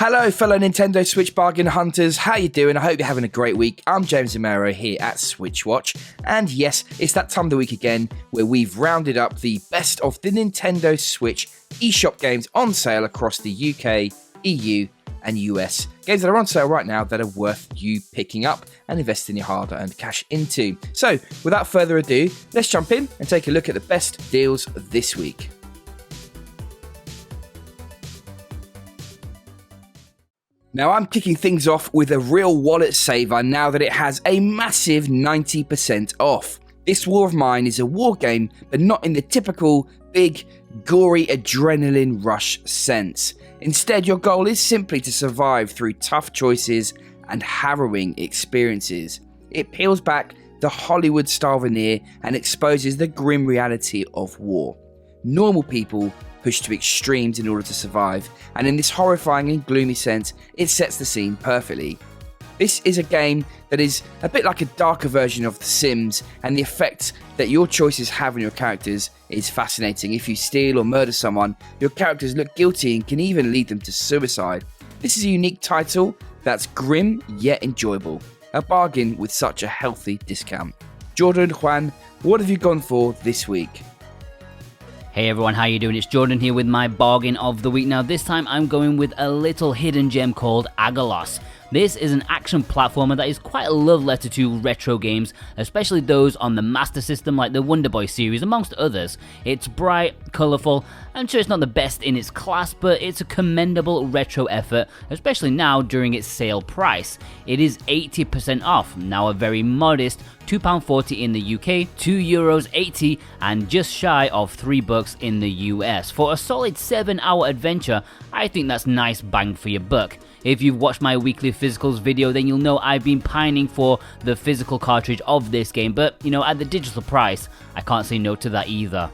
Hello fellow Nintendo Switch bargain hunters, how you doing? I hope you're having a great week. I'm James Amaro here at SwitchWatch, and yes, it's that time of the week again where we've rounded up the best of the Nintendo Switch eShop games on sale across the UK, EU and US. Games that are on sale right now that are worth you picking up and investing your hard-earned cash into. So, without further ado, let's jump in and take a look at the best deals this week. Now I'm kicking things off with a real wallet saver now that it has a massive 90% off. This War of Mine is a war game, but not in the typical big, gory adrenaline rush sense. Instead, your goal is simply to survive through tough choices and harrowing experiences. It peels back the Hollywood-style veneer and exposes the grim reality of war. Normal people pushed to extremes in order to survive, and in this horrifying and gloomy sense, it sets the scene perfectly. This is a game that is a bit like a darker version of The Sims, and the effect that your choices have on your characters is fascinating. If you steal or murder someone, your characters look guilty and can even lead them to suicide. This is a unique title that's grim yet enjoyable. A bargain with such a healthy discount. Jordan, Juan, what have you gone for this week? Hey everyone, how you doing? It's Jordan here with my bargain of the week. Now this time I'm going with a little hidden gem called Aggelos. This is an action platformer that is quite a love letter to retro games, especially those on the Master System like the Wonder Boy series amongst others. It's bright, colourful, I'm sure it's not the best in its class, but it's a commendable retro effort, especially now during its sale price. It is 80% off, now a very modest £2.40 in the UK, €2.80 and just shy of $3 in the US. For a solid 7-hour adventure, I think that's nice bang for your buck. If you've watched my weekly physicals video, then you'll know I've been pining for the physical cartridge of this game, but at the digital price, I can't say no to that either.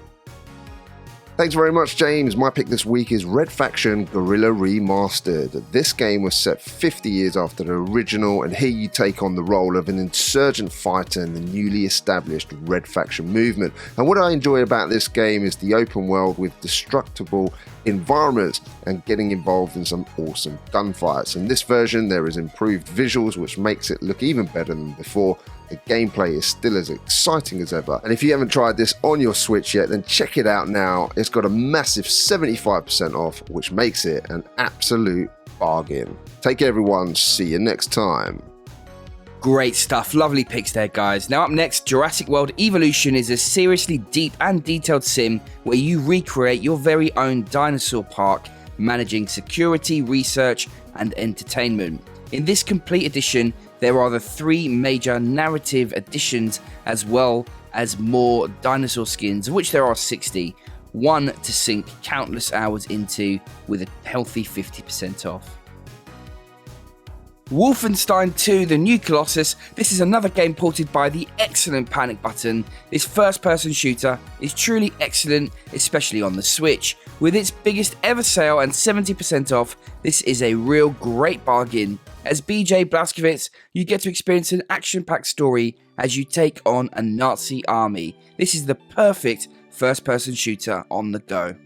Thanks very much, James. My pick this week is Red Faction Guerrilla Re-Mastered. This game was set 50 years after the original, and here you take on the role of an insurgent fighter in the newly established Red Faction movement. And what I enjoy about this game is the open world with destructible environments and getting involved in some awesome gunfights. In this version, there is improved visuals, which makes it look even better than before. The gameplay is still as exciting as ever, and if you haven't tried this on your Switch yet, then check it out now. It's got a massive 75% off, which makes it an absolute bargain. Take care everyone, see you next time. Great stuff, lovely picks there guys. Now up next, Jurassic World Evolution is a seriously deep and detailed sim where you recreate your very own dinosaur park, managing security, research and entertainment. In this complete edition, there are the 3 major narrative additions as well as more dinosaur skins, of which there are 60. One to sink countless hours into with a healthy 50% off. Wolfenstein II, the new Colossus. This is another game ported by the excellent Panic Button. This first-person shooter is truly excellent, especially on the Switch. With its biggest ever sale and 70% off, this is a real great bargain. As BJ Blazkowicz, you get to experience an action-packed story as you take on a Nazi army. This is the perfect first-person shooter on the go.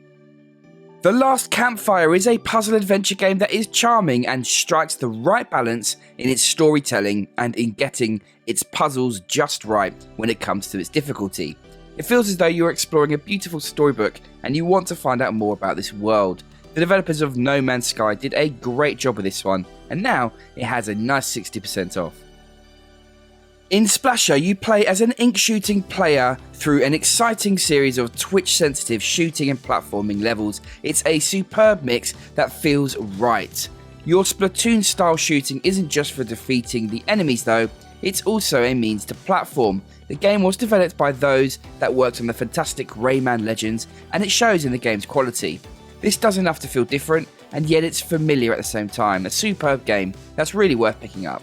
The Last Campfire is a puzzle adventure game that is charming and strikes the right balance in its storytelling and in getting its puzzles just right when it comes to its difficulty. It feels as though you're exploring a beautiful storybook and you want to find out more about this world. The developers of No Man's Sky did a great job with this one, and now it has a nice 60% off. In Splasher, you play as an ink-shooting player through an exciting series of Twitch-sensitive shooting and platforming levels. It's a superb mix that feels right. Your Splatoon-style shooting isn't just for defeating the enemies though, it's also a means to platform. The game was developed by those that worked on the fantastic Rayman Legends, and it shows in the game's quality. This does enough to feel different, and yet it's familiar at the same time. A superb game that's really worth picking up.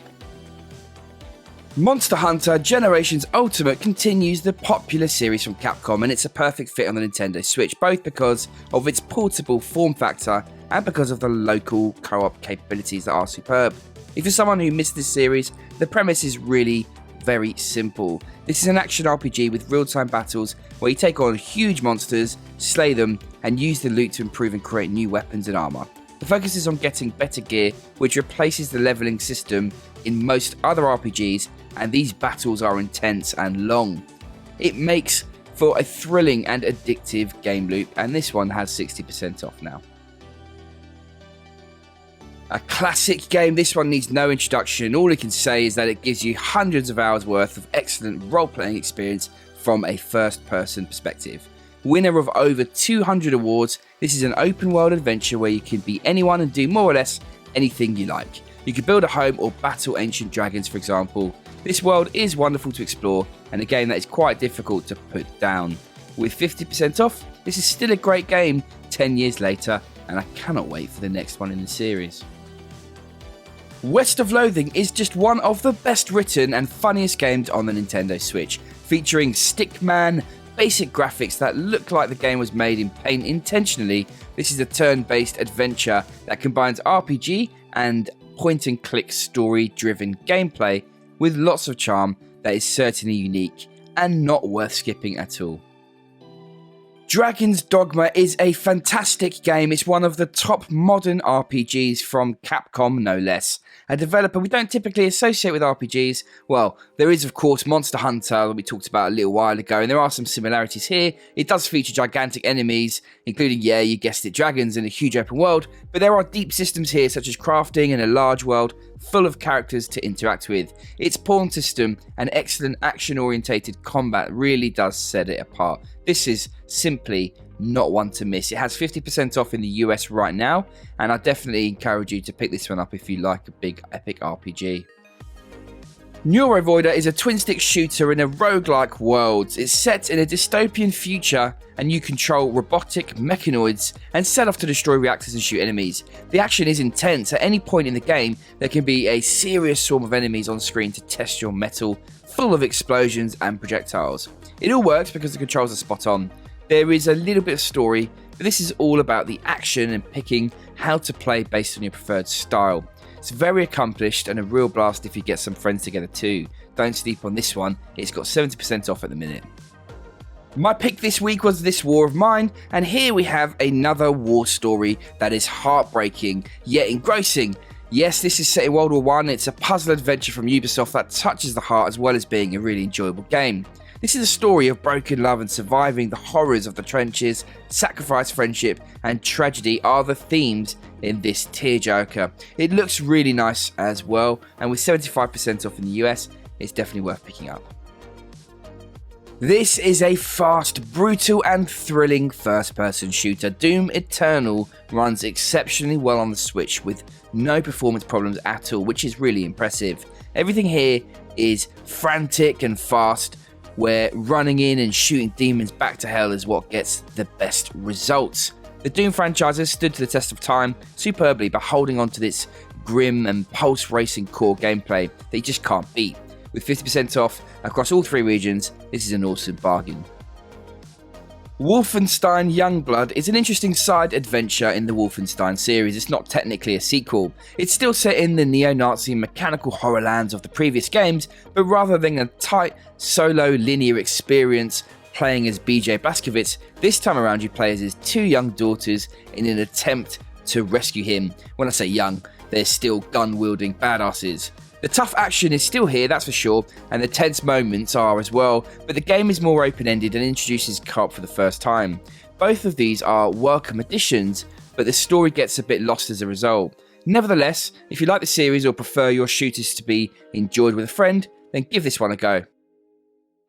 Monster Hunter Generations Ultimate continues the popular series from Capcom, and it's a perfect fit on the Nintendo Switch, both because of its portable form factor and because of the local co-op capabilities that are superb. If you're someone who missed this series, the premise is really very simple. This is an action RPG with real-time battles where you take on huge monsters, slay them, and use the loot to improve and create new weapons and armor. The focus is on getting better gear, which replaces the leveling system in most other RPGs, and these battles are intense and long. It makes for a thrilling and addictive game loop, and this one has 60% off now. A classic game, this one needs no introduction. All I can say is that it gives you hundreds of hours worth of excellent role-playing experience from a first-person perspective. Winner of over 200 awards, this is an open-world adventure where you can be anyone and do more or less anything you like. You can build a home or battle ancient dragons, for example. This world is wonderful to explore, and a game that is quite difficult to put down. With 50% off, this is still a great game 10 years later, and I cannot wait for the next one in the series. West of Loathing is just one of the best written and funniest games on the Nintendo Switch, featuring stickman, basic graphics that look like the game was made in paint intentionally. This is a turn-based adventure that combines RPG and point-and-click story-driven gameplay with lots of charm that is certainly unique and not worth skipping at all. Dragon's Dogma is a fantastic game. It's one of the top modern RPGs from Capcom, no less. A developer we don't typically associate with RPGs. Well, there is of course Monster Hunter that we talked about a little while ago, and there are some similarities here. It does feature gigantic enemies, including, yeah, you guessed it, dragons in a huge open world, but there are deep systems here such as crafting and a large world full of characters to interact with. Its pawn system and excellent action-orientated combat really does set it apart. This is simply not one to miss. It has 50% off in the US right now, and I definitely encourage you to pick this one up if you like a big epic RPG. NeuroVoider is a twin-stick shooter in a roguelike world. It's set in a dystopian future, and you control robotic mechanoids and set off to destroy reactors and shoot enemies. The action is intense. At any point in the game, there can be a serious swarm of enemies on screen to test your mettle, full of explosions and projectiles. It all works because the controls are spot on. There is a little bit of story, but this is all about the action and picking how to play based on your preferred style. It's very accomplished and a real blast if you get some friends together too. Don't sleep on this one, it's got 70% off at the minute. My pick this week was This War of Mine, and here we have another war story that is heartbreaking yet engrossing. Yes, this is set in World War I, it's a puzzle adventure from Ubisoft that touches the heart as well as being a really enjoyable game. This is a story of broken love and surviving the horrors of the trenches. Sacrifice, friendship, and tragedy are the themes in this tearjerker. It looks really nice as well, and with 75% off in the US, it's definitely worth picking up. This is a fast, brutal, and thrilling first-person shooter. Doom Eternal runs exceptionally well on the Switch with no performance problems at all, which is really impressive. Everything here is frantic and fast, where running in and shooting demons back to hell is what gets the best results. The Doom franchise has stood to the test of time superbly by holding on to this grim and pulse-racing core gameplay that you just can't beat. With 50% off across all three regions, this is an awesome bargain. Wolfenstein Youngblood is an interesting side adventure in the Wolfenstein series. It's not technically a sequel. It's still set in the neo-Nazi mechanical horror lands of the previous games, but rather than a tight, solo, linear experience playing as BJ Blazkowicz, this time around you play as his two young daughters in an attempt to rescue him. When I say young, they're still gun-wielding badasses. The tough action is still here, that's for sure, and the tense moments are as well, but the game is more open-ended and introduces co-op for the first time. Both of these are welcome additions, but the story gets a bit lost as a result. Nevertheless, if you like the series or prefer your shooters to be enjoyed with a friend, then give this one a go.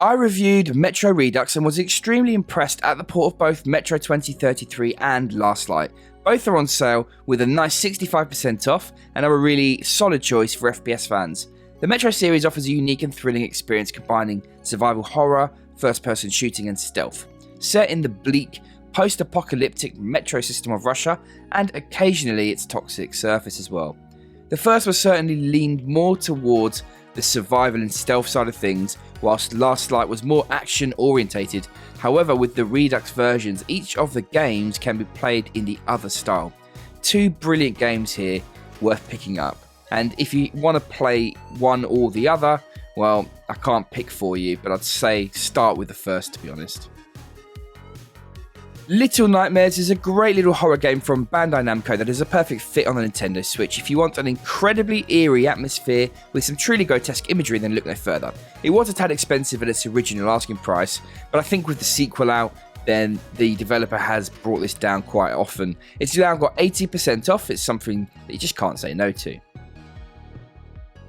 I reviewed Metro Redux and was extremely impressed at the port of both Metro 2033 and Last Light. Both are on sale with a nice 65% off and are a really solid choice for FPS fans. The Metro series offers a unique and thrilling experience combining survival horror, first-person shooting and stealth. Set in the bleak, post-apocalyptic metro system of Russia and occasionally its toxic surface as well. The first was certainly leaned more towards the survival and stealth side of things, whilst Last Light was more action orientated. However, with the Redux versions, each of the games can be played in the other style. Two brilliant games here, worth picking up. And if you want to play one or the other, well, I can't pick for you, but I'd say start with the first, to be honest. Little Nightmares is a great little horror game from Bandai Namco that is a perfect fit on the Nintendo Switch. If you want an incredibly eerie atmosphere with some truly grotesque imagery, then look no further. It was a tad expensive at its original asking price, but I think with the sequel out, then the developer has brought this down quite often. It's now got 80% off. It's something that you just can't say no to.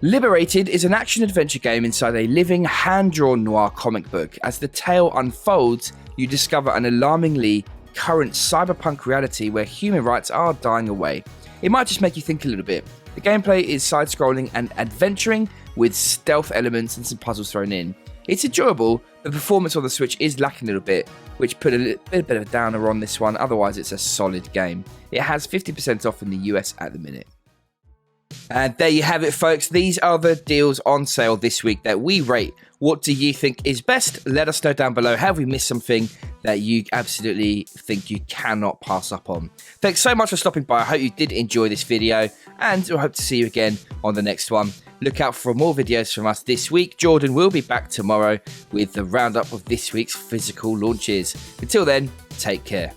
Liberated is an action-adventure game inside a living, hand-drawn noir comic book. As the tale unfolds, you discover an alarmingly current cyberpunk reality where human rights are dying away. It might just make you think a little bit. The gameplay is side-scrolling and adventuring with stealth elements and some puzzles thrown in. It's enjoyable. The performance on the Switch is lacking a little bit, which put a bit of a downer on this one. Otherwise, it's a solid game. It has 50% off in the US at the minute. And there you have it, folks. These are the deals on sale this week that we rate. What do you think is best? Let us know down below. Have we missed something that you absolutely think you cannot pass up on? Thanks so much for stopping by. I hope you did enjoy this video, and I hope to see you again on the next one. Look out for more videos from us this week. Jordan will be back tomorrow with the roundup of this week's physical launches. Until then, take care.